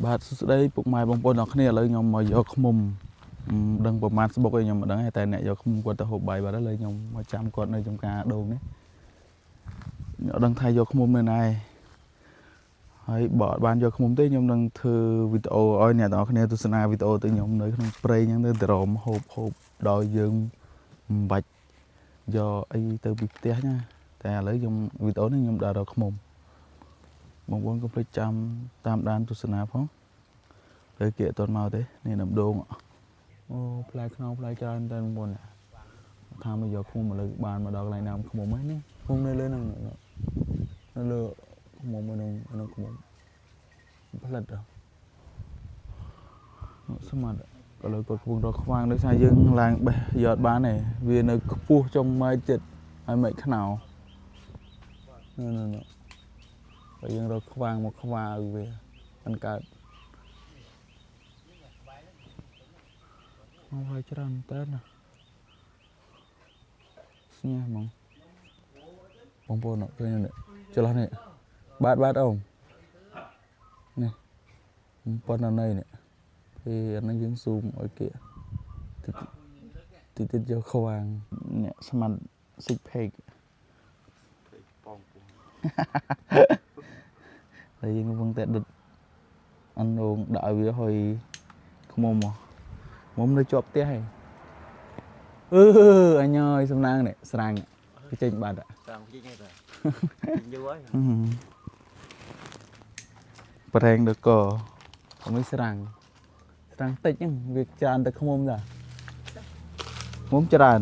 បាទសួស្តីពុកម៉ែបងប្អូនទាំងគ្នាឥឡូវខ្ញុំមកយកឃ្មុំដឹងប្រហែលស្បុកឯងខ្ញុំមិនដឹងទេតែអ្នកយកឃ្មុំគាត់ទៅហូបបាយបាត់ហើយឥឡូវខ្ញុំមកចាំគាត់នៅចំការដូងនេះខ្ញុំដឹងថាយកឃ្មុំនៅណាហើយបើអត់បានយកឃ្មុំទេខ្ញុំនឹងធ្វើវីដេអូឲ្យអ្នកទាំងអស់គ្នាទស្សនាវីដេអូទៅខ្ញុំនៅក្នុងព្រៃអញ្ចឹងទៅរមហូបដោយយើងមិនបាច់យកអីទៅពីផ្ទះណាតែឥឡូវខ្ញុំវីដេអូនេះខ្ញុំដើររកឃ្មុំបងប្អូនកុំភ្លេចចាំតាមដានទស្សនាផងទៅគៀកអត់មកទេនេះដំដងអូផ្លែខ្នុរផ្លែច្រើនតែបងប្អូនថាមកយកឃ្មុំឥឡូវបានមកដល់កន្លែងណាឃ្មុំហ្នឹងឃ្មុំនៅលើហ្នឹងនៅលើឃ្មុំនៅឃ្មុំផ្លិតស្មាត់ឥឡូវគាត់កំពុងរកខ្វាងដោយសារយើងឡើងបេះយកបានទេវានៅខ្ពស់ចុងម៉ែចិត្តហើយមិនខ្នោនៅបើយើងរកខ្វាងមកខ្វាឲ្យវាមិនកើតមកហើយច្រើនតើណាស្ញាហ្មងបងប្អូនឃើញនេះចន្លោះនេះបាទអូននេះប៉ុណ្ណឹងនេះពេលអានេះយើងស៊ូមឲ្យគេតិចយកខ្វាងអ្នកស្មាត់ស៊ីកផេកបងហើយយើងកំពុងតែដុតអណ្ដូងដាក់ឲ្យវាហុយខ្មុំមកមុំនៅជាប់ផ្ទះហ៎អញអើយសំណាងនេះស្រាំងគេចេញបាត់ស្រាំងចេញទេយូរហើយប្រេងដល់កមិនស្រាំងតិចហ្នឹងវាច្រើនតែខ្មុំតាខ្មុំច្រើន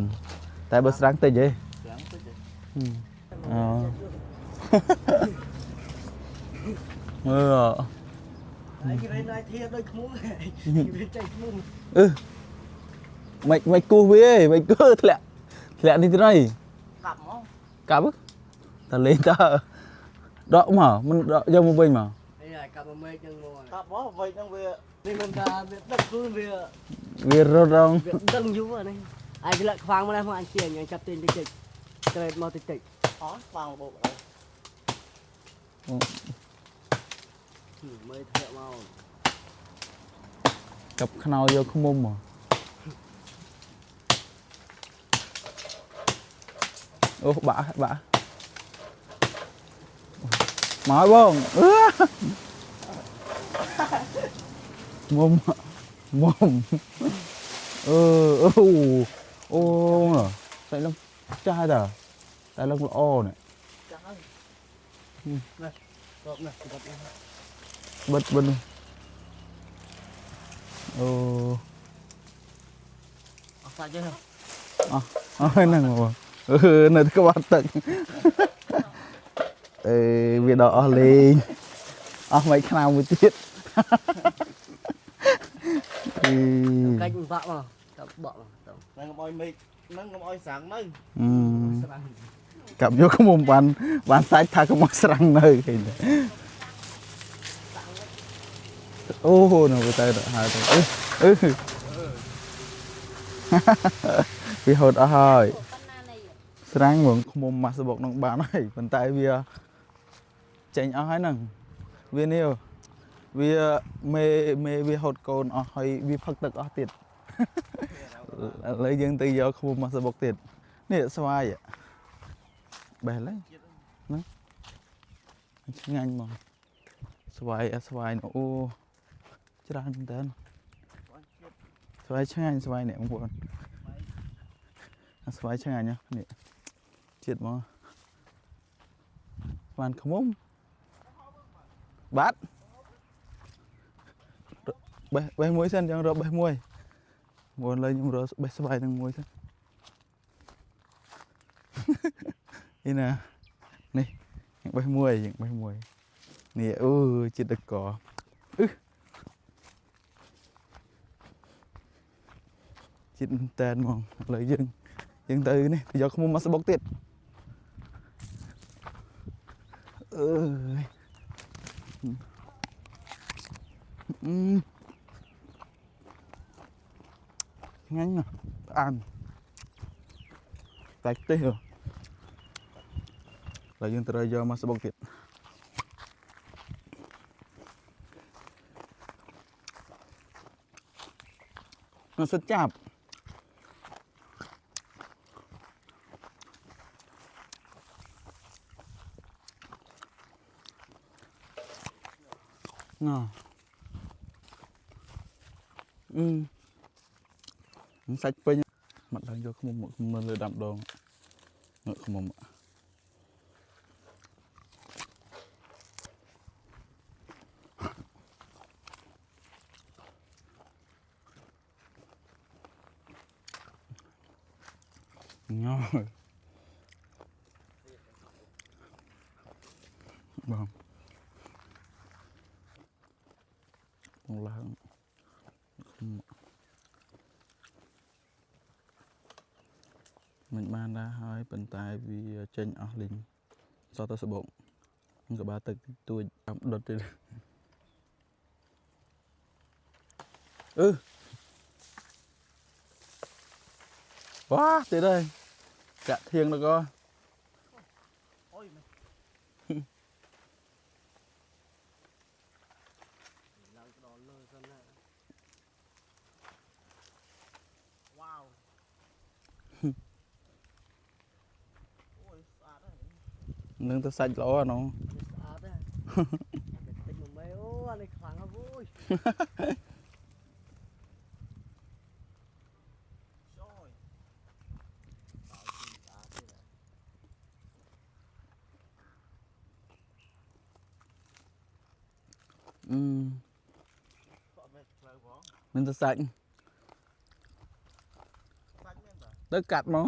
តែបើស្រាំងតិចហ៎ស្រាំងតិចអូហើយគេរៃធៀបដូចខ្មុំវាចេញខ្មុំមិនគូសវាឯងមិនគូធ្លាក់នេះទៅណីកាប់មកកាប់តលេងតើដកមកមិនដកយកមកវិញមកនេះហើយកាប់មកមេឃហ្នឹងមកកាប់មកវិញហ្នឹងវានេះមិនថាវាដឹកគឺវារត់រងវាដឹងយូរអានេះអាយគេលាក់ខ្វាងមកដែរមកអញទាញអញចាប់ទាញតិចក្រេតមកតិចអស់ខ្វាងបោកមើលធ្លាក់មកកាប់ខ្នោយកខ្មុំមកអូបាក់មកឲ្យបងមុំអូតែឡើងចាស់តាតែឡើងល្អនេះចាស់ហើយនេះកប់នេះបិទអូអស់សាច់ទេអស់ហ្នឹងបងនៅក្បាត់ទឹកវាដល់អស់លេងអស់មិនខ្នោមួយទៀតកាច់បាក់មកកាប់បក់មកហ្នឹងកុំអោយមេឃហ្នឹងកុំអោយស្រាំងនៅកាប់យកខ្មុំបានសាច់ថាកុំអោយស្រាំងនៅឃើញទេអូនៅទៅហើយទៅវាហត់អស់ហើយស្រាំងហ្មងខ្មុំម៉ាស់សបុកនឹងបានហើយប៉ុន្តែវាចេញអស់ហើយហ្នឹងវានេះវាមេវាហត់កូនអស់ហើយវាផឹកទឹកអស់ទៀតឥឡូវយើងទៅយកខ្មុំម៉ាស់សបុកទៀតនេះស្វាយបេះឡើយហ្នឹងឆ្ងាញ់ហ្មងស្វាយអូច្រើនមែនតើស្វាយឆ្ងាញ់ស្វាយនេះបងប្អូនស្វាយឆ្ងាញ់នេះជាតិមកបានខ្មុំបាត់បេះមួយសិនចឹងរកបេះមួយមុនលើខ្ញុំរកបេះស្វាយនឹងមួយសិននេះបេះមួយនេះអូជាតិទឹកកជាតិតែនហ្មងឥឡូវយើងទៅនេះទៅយកខ្មុំមកស្បុកទៀតឆ្ងាញ់ណាស់ផ្អែមតែខ្ទិះឥឡូវយើងត្រូវយកមកស្បុកទៀត nó rất chạp ngon sạch bên mặt đang vô không lừa đậm đồ ngựa không mồm ngon vâng một là mình ban ra hơi bên tai vì trên ở linh sau đó sẽ bụng cả ba tật tôi đột đi quá thế đây cả thiêng được coi Ôi mày. Làm cái đó lơ dân này. Wow. Ôi, sạch đấy. nâng tới sạch lỗ nó Sạch đấy. Cái mà mấy ô anh ấy khoáng nó vui. Rồi. Bảo gì sạch thế này. nâng tới sạch tới cắt nó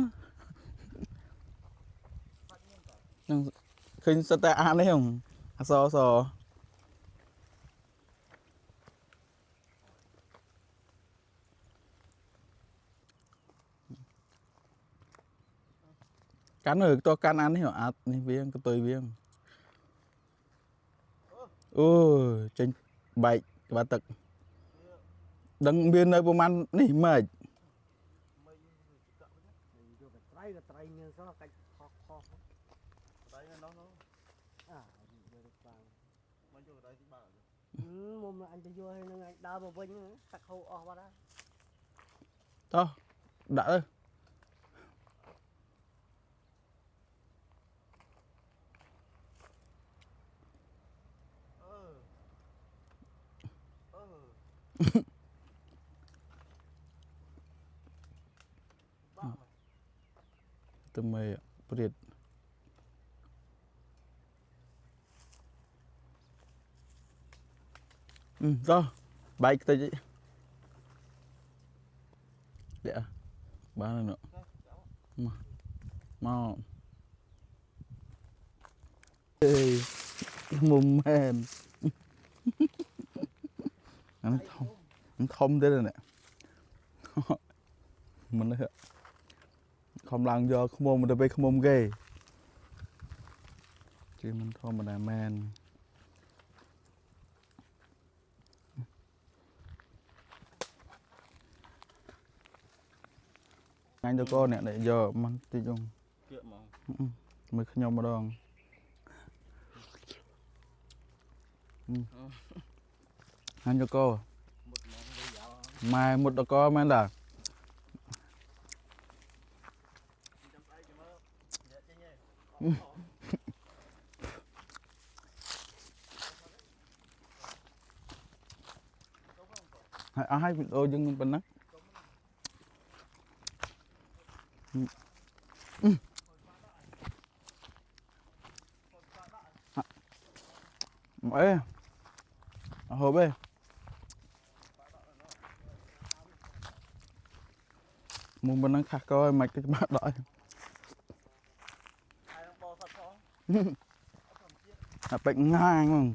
khinh sao ta ăn đấy không so cắn rồi to cắn ăn đấy hả này viên cái tươi viên ôi trên bảy ba tật đừng biên nơi bom ăn nỉ mệt Cái trai như sao cái kho Đấy nó à được vàng mấy chỗ đấy thì bảo mồm là anh cho vô hay là anh đau vào vinh tắc hô o vào đó to đã ơi tụi mày briệt to bảy cái gì để ba này nữa mau ê mồm mềm anh thông thế này nè mình nói không làm do không mồm mình được không mồm ghê chứ mình thôi mình làm man anh cho con nè để giờ mình tí chung mình không nhom mà đòn anh cho cô mai một đứa con men là hai video dừng bên đó ê hộp ê muốn bên đó khác coi mày cái bát đợi bệnh ngang không